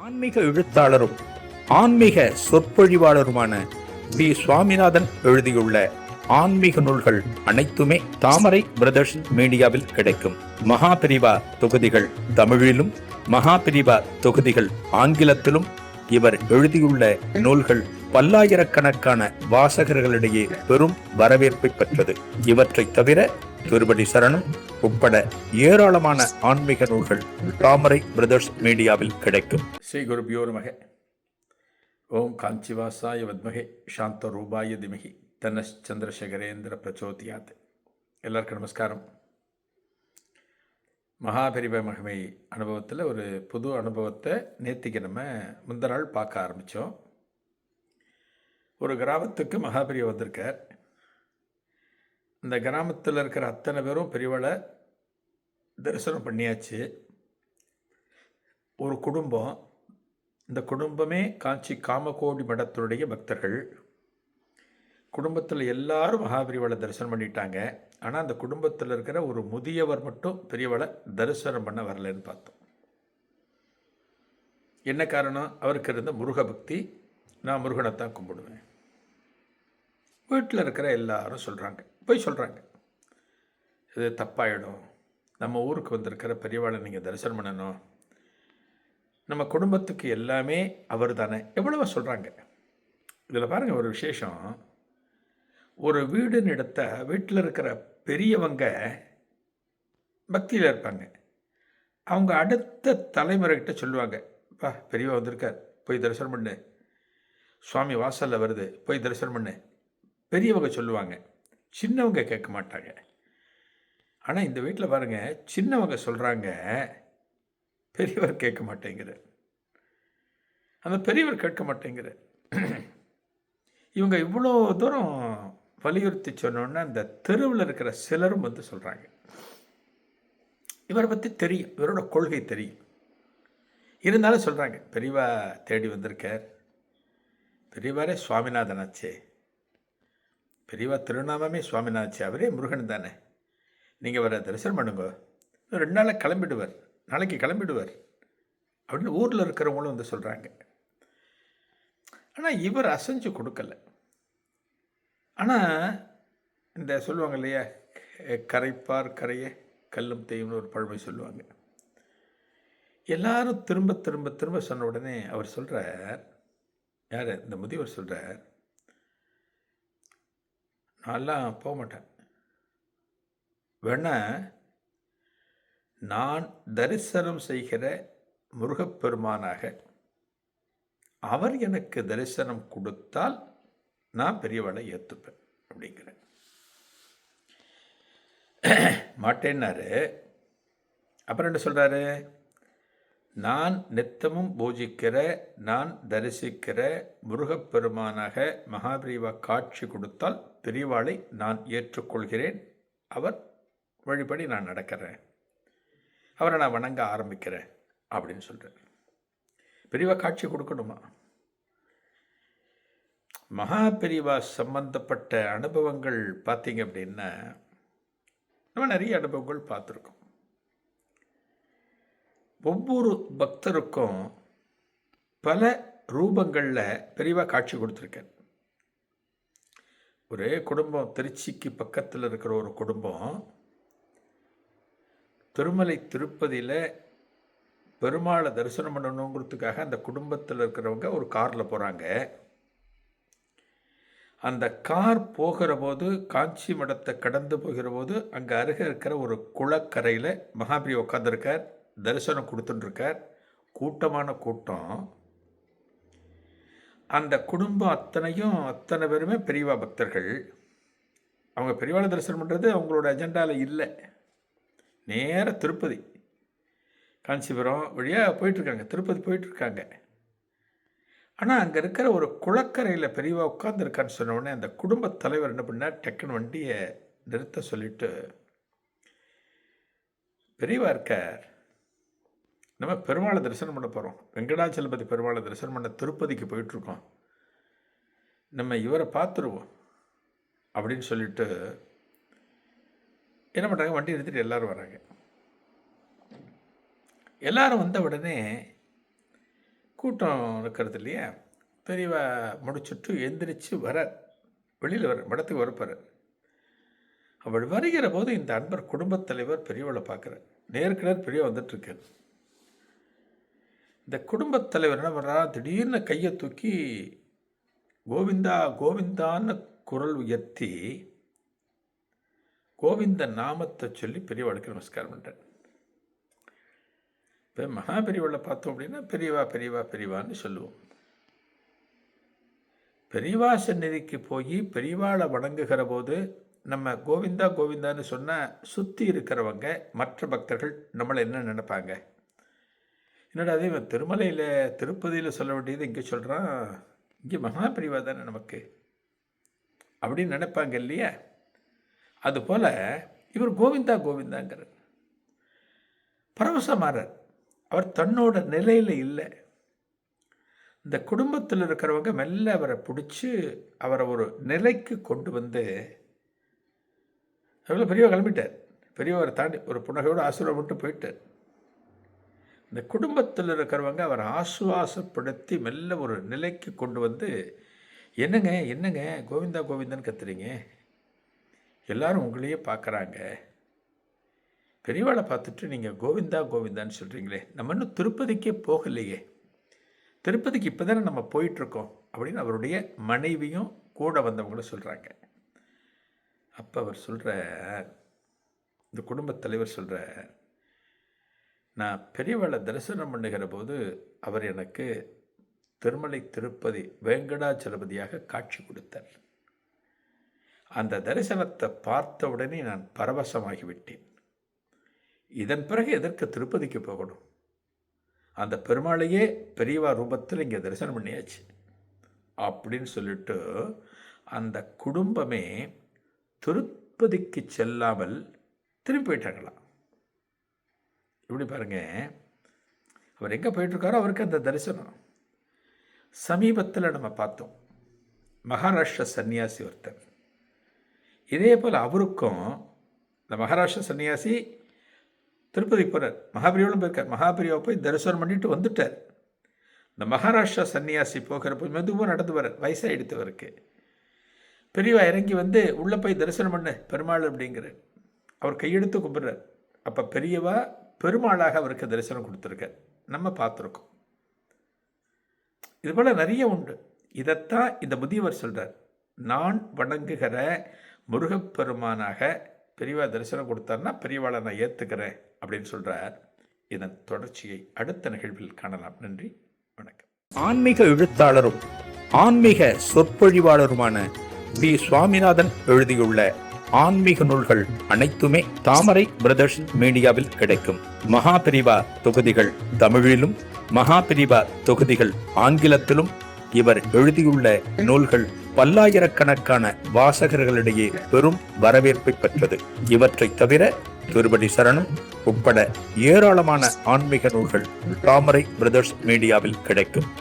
ஆன்மீக எழுத்தாளரும் ஆன்மீக சொற்பொழிவாளருமான பி. சுவாமிநாதன் எழுதியுள்ள ஆன்மீக நூல்கள் அனைத்துமே தாமரை பிரதர்ஸ் மீடியாவில் கிடைக்கும். மகாபிரிவா தொகுதிகள் தமிழிலும், மகாபிரிவா தொகுதிகள் ஆங்கிலத்திலும் இவர் எழுதியுள்ள நூல்கள் பல்லாயிரக்கணக்கான வாசகர்களிடையே பெரும் வரவேற்பை பெற்றது. இவற்றை தவிர திருப்பதி சரணம் உட்பட ஏராளமான ஆன்மீக நூல்கள் தாமரை பிரதர்ஸ் மீடியாவில் கிடைக்கும். ஸ்ரீ குருபியோ நமக. ஓம் காஞ்சிவாசாய வத்மகே சாந்த ரூபாய திமகி தன்னஸ் சந்திரசேகரேந்திர பிரச்சோதியாத். எல்லாருக்கும் நமஸ்காரம். மகாபெரிவ மகிமை அனுபவத்தில் ஒரு புது அனுபவத்தை நேற்றுக்கு நம்ம முந்த நாள் பார்க்க ஆரம்பித்தோம். ஒரு கிராமத்துக்கு மகாபெரிவ வந்திருக்கார். அந்த கிராமத்தில் இருக்கிற அத்தனை பேரும் பெரியவளை தரிசனம் பண்ணியாச்சு. ஒரு குடும்பம், இந்த குடும்பமே காஞ்சி காமகோடி மடத்தினுடைய பக்தர்கள். குடும்பத்தில் எல்லாரும் மகாபெரிவளை தரிசனம் பண்ணிட்டாங்க. ஆனால் அந்த குடும்பத்தில் இருக்கிற ஒரு முதியவர் மட்டும் பெரியவளை தரிசனம் பண்ண வரலன்னு பார்த்தோம். என்ன காரணம்? அவருக்கு இருந்த முருக பக்தி. நான் முருகனைத்தான் கும்பிடுவேன். வீட்டில் இருக்கிற எல்லாரும் சொல்கிறாங்க, போய் சொல்கிறாங்க, இது தப்பாயிடும், நம்ம ஊருக்கு வந்திருக்கிற பெரியவாளை நீங்கள் தரிசனம் பண்ணணும், நம்ம குடும்பத்துக்கு எல்லாமே அவர் தானே, எவ்வளவோ சொல்கிறாங்க. இதில் பாருங்கள் ஒரு விசேஷம். ஒரு வீடுன்னு எடுத்த வீட்டில் இருக்கிற பெரியவங்க பக்தியில் இருப்பாங்க. அவங்க அடுத்த தலைமுறைகிட்ட சொல்லுவாங்க, பா பெரியவா வந்திருக்கார், போய் தரிசனம் பண்ணு, சுவாமி வாசலில் வருது, போய் தரிசனம் பண்ணு. பெரியவங்க சொல்லுவாங்க, சின்னவங்க கேட்க மாட்டாங்க. ஆனால் இந்த வீட்டில் பாருங்கள், சின்னவங்க சொல்கிறாங்க, பெரியவர் கேட்க மாட்டேங்கிற. அந்த பெரியவர் கேட்க மாட்டேங்கிற. இவங்க இவ்வளோ தூரம் வலியுறுத்தி சொன்னோன்னா அந்த தெருவில் இருக்கிற சிலரும் வந்து சொல்கிறாங்க, இவரை பற்றி தெரியும், இவரோட கொள்கை தெரியும், இருந்தாலும் சொல்கிறாங்க, பெரியவா தேடி வந்திருக்கார், பெரியவாரே சுவாமிநாதனாச்சே, பெரியவா திருநாமமே சுவாமிநாதனாச்சே, அவரே முருகன் தானே, நீங்கள் வர தரிசனம் பண்ணுங்க, 2 நாளில் கிளம்பிடுவார், நாளைக்கு கிளம்பிடுவார் அப்படின்னு ஊரில் இருக்கிறவங்களும் வந்து சொல்கிறாங்க. ஆனால் இவர் அசைஞ்சு கொடுக்கல. ஆனால் இந்த சொல்லுவாங்க இல்லையா, கரைப்பார் கரையை கல்லும் தெய்வம்னு ஒரு பழமை சொல்லுவாங்க. எல்லாரும் திரும்ப திரும்ப திரும்ப சொன்ன உடனே அவர் சொல்கிறார், யார் இந்த முதியவர் சொல்கிறார், நான்லாம் போக மாட்டேன், வேணா நான் தரிசனம் செய்கிற முருகப்பெருமானாக அவர் எனக்கு தரிசனம் கொடுத்தால் நான் பெரியவளை ஏற்றுப்பேன் அப்படிங்கிறேன். மாட்டேன்னாரு. அப்புறம் என்ன சொல்கிறாரு, நான் நித்தமும் பூஜிக்கிற, நான் தரிசிக்கிற முருகப்பெருமானாக மகாபெரிவா காட்சி கொடுத்தால் பெரியவாளை நான் ஏற்றுக்கொள்கிறேன், அவர் வழிபடி நான் நடக்கிறேன், அவரை நான் வணங்க ஆரம்பிக்கிறேன் அப்படின்னு சொல்கிறேன். பெரியவா காட்சி கொடுக்கணுமா? மகாபெரிவா சம்பந்தப்பட்ட அனுபவங்கள் பார்த்தீங்க அப்படின்னா நம்ம நிறைய அனுபவங்கள் பார்த்துருக்கோம். ஒவ்வொரு பக்தருக்கும் பல ரூபங்களில் பெரியவா காட்சி கொடுத்துருக்கேன். ஒரே குடும்பம், திருச்சிக்கு பக்கத்தில் இருக்கிற ஒரு குடும்பம் திருமலை திருப்பதியில் பெருமாளை தரிசனம் பண்ணணுங்கிறதுக்காக அந்த குடும்பத்தில் இருக்கிறவங்க ஒரு காரில் போகிறாங்க. அந்த கார் போகிற போது, காஞ்சி மடத்தை கடந்து போகிற போது, அங்கே அருகே இருக்கிற ஒரு குளக்கரையில் மகாபெரிவா உட்காந்துருக்கார், தரிசனம் கொடுத்துட்டுருக்கார். கூட்டமான கூட்டம். அந்த குடும்பம் அத்தனை பேருமே பெரியவா பக்தர்கள். அவங்க பெரியவாளை தரிசனம் பண்ணுறது அவங்களோட அஜெண்டாவில் இல்லை. நேராக திருப்பதி, காஞ்சிபுரம் வழியாக போயிட்டுருக்காங்க, திருப்பதி போயிட்டுருக்காங்க. ஆனால் அங்கே இருக்கிற ஒரு குளக்கரையில் பெரியவா உட்காந்துருக்கான்னு சொன்னோடனே அந்த குடும்பத் தலைவர் என்ன பண்ணார், டக்குன்னு வண்டியை நிறுத்த சொல்லிவிட்டு, பெரியவா இருக்கார், நம்ம பெருமாளை தரிசனம் பண்ண போகிறோம், வெங்கடாச்சலபதி பெருமாளை தரிசனம் பண்ண திருப்பதிக்கு போயிட்டுருக்கோம், நம்ம இவரை பார்த்துருவோம் அப்படின்னு சொல்லிட்டு என்ன பண்ணுறாங்க, வண்டி எடுத்துகிட்டு எல்லோரும் வராங்க. எல்லாரும் வந்த உடனே கூட்டம் இருக்கிறது இல்லையா, பெரியவா முடிச்சுட்டு எந்திரிச்சு வெளியில் மடத்துக்கு வரப்பார். அவள் வருகிற போது இந்த அன்பர் குடும்பத் தலைவர் பெரியவளை பார்க்குறார். நேருக்கு நேர் பெரியவா வந்துட்டுருக்கார். இந்த குடும்பத் தலைவர் என்ன பண்ணுறா, திடீர்னு கையை தூக்கி கோவிந்தா கோவிந்தான்னு குரல் உயர்த்தி கோவிந்த நாமத்தை சொல்லி பெரியவாளுக்கு நமஸ்காரம் பண்ணுறார். இப்போ மகாபெரியவளை பார்த்தோம் அப்படின்னா பெரியவா பெரியவா பெரியவான்னு சொல்லுவோம். பெரியவா சந்நிதிக்கு போய் பெரியவாளை வணங்குகிற போது நம்ம கோவிந்தா கோவிந்தான்னு சொன்னால் சுற்றி இருக்கிறவங்க மற்ற பக்தர்கள் நம்மளை என்ன நினைப்பாங்க? என்னடா அதே திருமலையில் திருப்பதியில் சொல்ல வேண்டியது இங்கே சொல்கிறான், இங்கே மகாபெரியவா தானே நமக்கு அப்படின்னு நினைப்பாங்க இல்லையா? அதுபோல் இவர் கோவிந்தா கோவிந்தாங்கிறார். பரவசமாறார். அவர் தன்னோட நிலையில் இல்லை. இந்த குடும்பத்தில் இருக்கிறவங்க மெல்ல அவரை பிடிச்சி அவரை ஒரு நிலைக்கு கொண்டு வந்து அவ்வளோ பெரியவா கிளம்பிட்டார். பெரியவரை தாண்டி ஒரு புன்னகையோடு ஆசீர்வாதம் மட்டும் போயிட்டார். இந்த குடும்பத்தில் இருக்கிறவங்க அவரை ஆசுவாசப்படுத்தி மெல்ல ஒரு நிலைக்கு கொண்டு வந்து, என்னங்க என்னங்க கோவிந்தா கோவிந்தான்னு கத்துறீங்க, எல்லாரும் உங்களையே பார்க்குறாங்க, பெரியவாளை பார்த்துட்டு நீங்கள் கோவிந்தா கோவிந்தான்னு சொல்கிறீங்களே, நம்ம இன்னும் திருப்பதிக்கே போகலையே, திருப்பதிக்கு இப்போ தானே நம்ம போயிட்டுருக்கோம் அப்படின்னு அவருடைய மனைவியும் கூட வந்தவங்களும் சொல்கிறாங்க. அப்போ அவர் சொல்கிற, இந்த குடும்பத் தலைவர் சொல்கிற, நான் பெரியவாளை தரிசனம் பண்ணுகிற போது அவர் எனக்கு திருமலை திருப்பதி வேங்கடாச்சலபதியாக காட்சி கொடுத்தார். அந்த தரிசனத்தை பார்த்த உடனே நான் பரவசமாகிவிட்டேன். இதன் பிறகு எதற்கு திருப்பதிக்கு போகணும்? அந்த பெருமாளையே பெரியவா ரூபத்தில் இங்கே தரிசனம் பண்ணியாச்சு அப்படின்னு சொல்லிட்டு அந்த குடும்பமே திருப்பதிக்கு செல்லாமல் திரும்பி போயிட்டாங்களாம். இப்படி பாருங்க, அவர் எங்கே போயிட்டுருக்காரோ அவருக்கு அந்த தரிசனம். சமீபத்தில் நம்ம பார்த்தோம் மகாராஷ்டிர சன்னியாசி ஒருத்தர். இதே போல் அவருக்கும் இந்த மகாராஷ்டிர சன்னியாசி திருப்பதி போகிறார், மகாபெரியவாலும் போயிருக்கார். மகாபெரியவா போய் தரிசனம் பண்ணிட்டு வந்துட்டார். இந்த மகாராஷ்டிரா சன்னியாசி போகிற போய் மெதுவாக நடந்து வர, வயசாகிடுத்தவருக்கு. பெரியவா இறங்கி வந்து உள்ளே போய் தரிசனம் பண்ண பெருமாள் அப்படிங்கிற அவர் கையெடுத்து கும்பிட்றார். அப்போ பெரியவா பெருமாளாக அவருக்கு தரிசனம் கொடுத்துருக்கார். நம்ம பார்த்துருக்கோம். இதுபோல் நிறைய உண்டு. இதைத்தான் இந்த முதியவர் சொல்கிறார், நான் வணங்குகிற முருகப்பெருமானாக பெரியவா தரிசனம் கொடுத்தாருன்னா பெரியவாளை நான் ஏற்றுக்கிறேன் அப்படின்னு சொல்கிறார். இதன் தொடர்ச்சியை அடுத்த நிகழ்வில் காணலாம். நன்றி, வணக்கம். ஆன்மீக எழுத்தாளரும் ஆன்மீக சொற்பொழிவாளருமான வி. சுவாமிநாதன் எழுதியுள்ள ஆன்மீக நூல்கள் அனைத்துமே தாமரை பிரதர்ஸ் மீடியாவில் கிடைக்கும். மகாபெரிவா தொகுதிகள் தமிழிலும் மகாபெரிவா தொகுதிகள் ஆங்கிலத்திலும் இவர் எழுதியுள்ள நூல்கள் பல்லாயிரக்கணக்கான வாசகர்களிடையே பெரும் வரவேற்பை பெற்றது. இவற்றை தவிர திருப்பதி சரணம் உட்பட ஏராளமான ஆன்மீக நூல்கள் தாமரை பிரதர்ஸ் மீடியாவில் கிடைக்கும்.